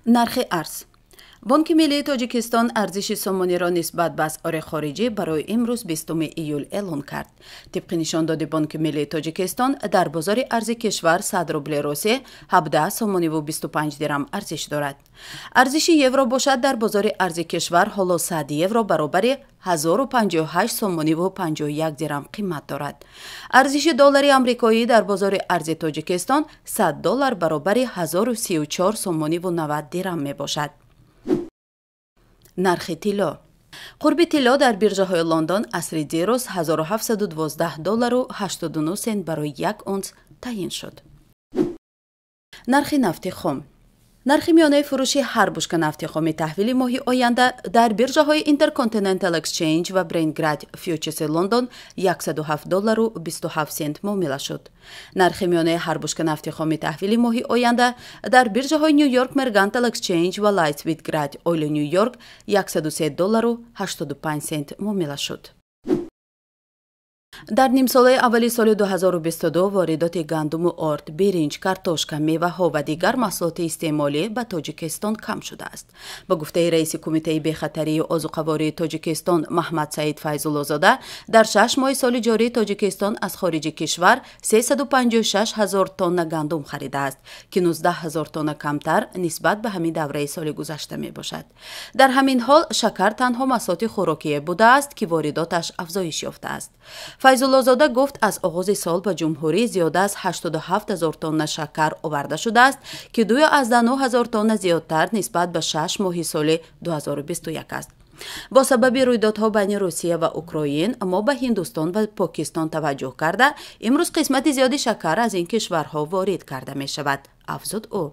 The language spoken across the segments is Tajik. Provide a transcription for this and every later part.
нархи арз. бонки миллии тоҷикистон арзиши сомониро нисбат ба асъори хориҷӣ барои имрӯз 20 июл эълон кард. тибқи нишондоди бонки миллии тоҷикистон дар бозори арзи кишвар 100 рубли русия 17 сомониву 25 дирам арзиш дорад. арзиши евро бошад дар бозори арзи кишвар ҳоло 100 евро баробари 1058 сомониву 51 дирам қимат дорад. арзиши доллари амрикоӣ дар бозори арзи тоҷикистон 100 доллар баробари 1034 сомониву 90 дирам мебошад. нархи тилло. қурби тилло дар биржаҳои лондон асри дирӯз 1712 доллару 89 сент барои 1 унс таъин шуд. нархи нафти хом. нархи миёнаи фурӯши ҳар бушка нафти хоми таҳвили моҳи оянда дар биржаҳои Intercontinental Exchange ва Brent фьючерси Лондон 107 доллару 27 сент муомила шуд. нархи миёнаи ҳар бушка нафти хоми таҳвили моҳи оянда дар биржаҳои New York Mercantile Exchange ва Lightswith Oil New York 103 доллару 85 сент муомила шуд. дар нимсолаи аввали соли 2022 воридоти гандуму орд, биринҷ, картошка, меваҳо ва дигар маҳсулоти истеъмолӣ ба Тоҷикистон кам шудааст. ба гуфтаи раиси кумитаи бехатарии озуқавории Тоҷикистон Маҳмад Саид Файзуллозода, дар 6 моҳи соли ҷорӣ Тоҷикистон аз хориҷи кишвар 356 000 тонна гандум харидааст, ки 19 000 тонна камтар нисбат ба ҳамин давраи соли гузашта мебошад. дар ҳамин ҳол шакар танҳо маҳсулоти хӯрокие будааст, ки воридоташ афзоиш ёфтааст. Файзуллозода гуфт, аз оғози сол ба ҷумҳурӣ зиёда аз 87 000 тонна шакар оварда шудааст, ки 2,9 000 тонна зиёдтар нисбат ба 6 моҳи соли 2021 аст. бо сабаби рӯйдодҳо байни Русия ва Украин, мо ба Ҳиндустон ва Покистон таваҷҷӯҳ карда, имрӯз қисмати зиёди шакар аз ин кишварҳо ворид карда мешавад, афзуд ӯ.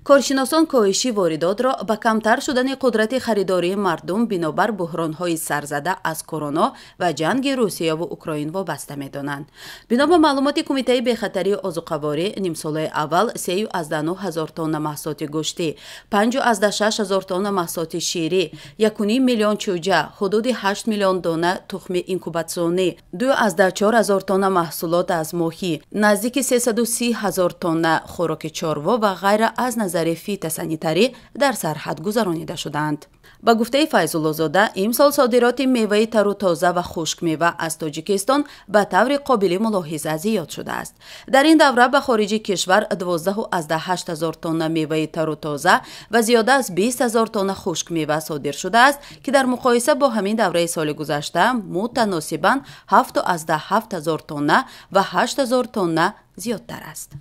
коршиносон коҳиши воридотро ба камтар шудани қудрати харидории мардум бинобар буҳронҳои сарзада аз корона ва ҷанги Русияву Украин вобаста медонанд. бино ба маълумоти кумитаи бехатарии озуқаворӣ, нимсолаи аввал 3,9 000 тонна маҳсулоти гӯшти, 5,6 000 тонна маҳсулоти ширӣ, 1,5 миллион чӯҷа, ҳудуди 8 миллион дона тухми инкубатсионӣ, 2,4 000 тонна маҳсулот аз моҳӣ, наздики 330 000 тонна хӯроки чорво ва ғайра аз назари фитосанитарӣ дар сарҳад гузаронида шуданд. ба гуфтаи Файзуллозода, имсол содироти меваи тару тоза ва хушкмева аз Тоҷикистон ба таври қобили мулоҳиза зиёд шудааст. дар ин давра ба хориҷи кишвар 12,8 000 тонна меваи тару тоза ва зиёда аз 20 000 тонна хушкмева содир шудааст, ки дар муқоиса бо ҳамин давраи соли гузашта мутаносибан 7,7 000 тонна ва 8 000 тонна зиёдтар аст.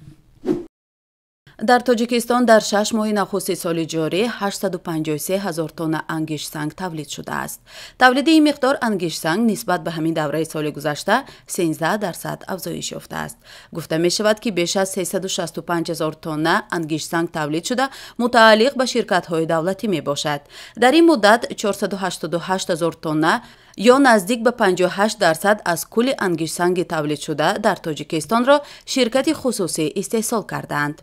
дар Тоҷикистон дар 6 моҳи навхусти соли ҷорӣ 853 000 тонна ангишсанг тавлид шудааст. тавлиди ин миқдор ангишсанг нисбат ба ҳамин давраи соли гузашта 13% афзоиш ёфтааст. гуфта мешавад, ки беш аз 365 000 тонна ангишсанг тавлид шуда мутааллиқ ба ширкатҳои давлатӣ мебошад. дар ин муддат 488 000 тонна ё наздик ба 58% аз кулли ангишсанги тавлид шуда дар Тоҷикистонро ширкати хусусӣ истеҳсол кардаанд.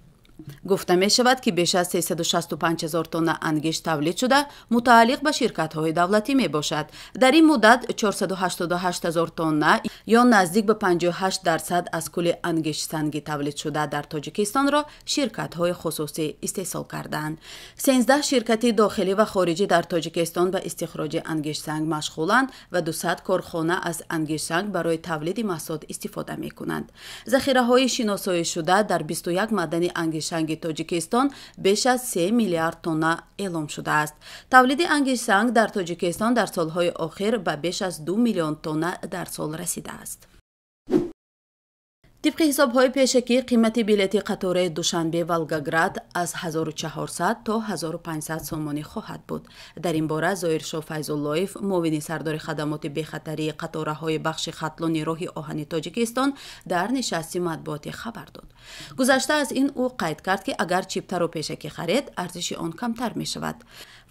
гуфта мешавад, ки беш аз 365 000 тонна ангишт тавлид шуда мутааллиқ ба ширкатҳои давлатӣ мебошад. дар ин муддат 488 000 тонна ё наздик ба 58% аз кулли ангиштсанги тавлид шуда дар Тоҷикистонро ширкатҳои хусусӣ истеҳсол кардаанд. 13 ширкати дохилӣ ва хориҷӣ дар Тоҷикистон ба истихроҷи ангиштсанг машғуланд ва 200 корхона аз ангиштсанг барои тавлиди маҳсулот истифода мекунанд. захираҳои шиносоишшуда дар 21 маъдани ангиштсанги Тоҷикистон беш аз 3 миллиард тонна эълом шудааст. тавлиди ангишсанг дар Тоҷикистон дар солҳои охир ба беш аз 2 миллион тонна дар сол расидааст. тибқи ҳисобҳои пешакӣ, қимати билети қатораи Душанбе-Волгоград аз 1400 то 1500 сомонӣ хоҳад буд. дар ин бора Зоиршоҳ Файзуллоев, муовини сардори хадамоти бехатарии қатораҳои бахши хатлони роҳи оҳани Тоҷикистон, дар нишасти матбуотӣ хабар дод. гузашта аз ин ӯ қайд кард, ки агар чиптаро пешакӣ харед, арзиши он камтар мешавад.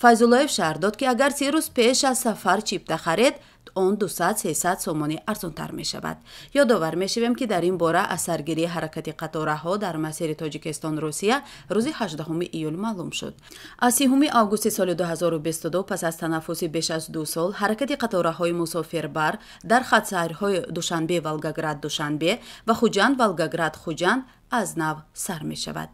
Файзуллоев шаҳр дод, ки агар 3 рӯз пеш аз сафар чипта харед, он 200-300 сомонӣ арзонтар мешавад. ёдовар мешавем, ки дар ин бора аз саргирии ҳаракати қатораҳо дар масири Тоҷикистон-Русия рӯзи 18 июл маълум шуд. аз 30 августи соли 2022 пас аз танаффуси беш аз 2 сол ҳаракати қатораҳои мусофирбар дар хатсайрҳои Душанбе-Волгоград-Душанбе ва Хуҷанд-Волгоград-Хуҷанд аз нав сар мешавад.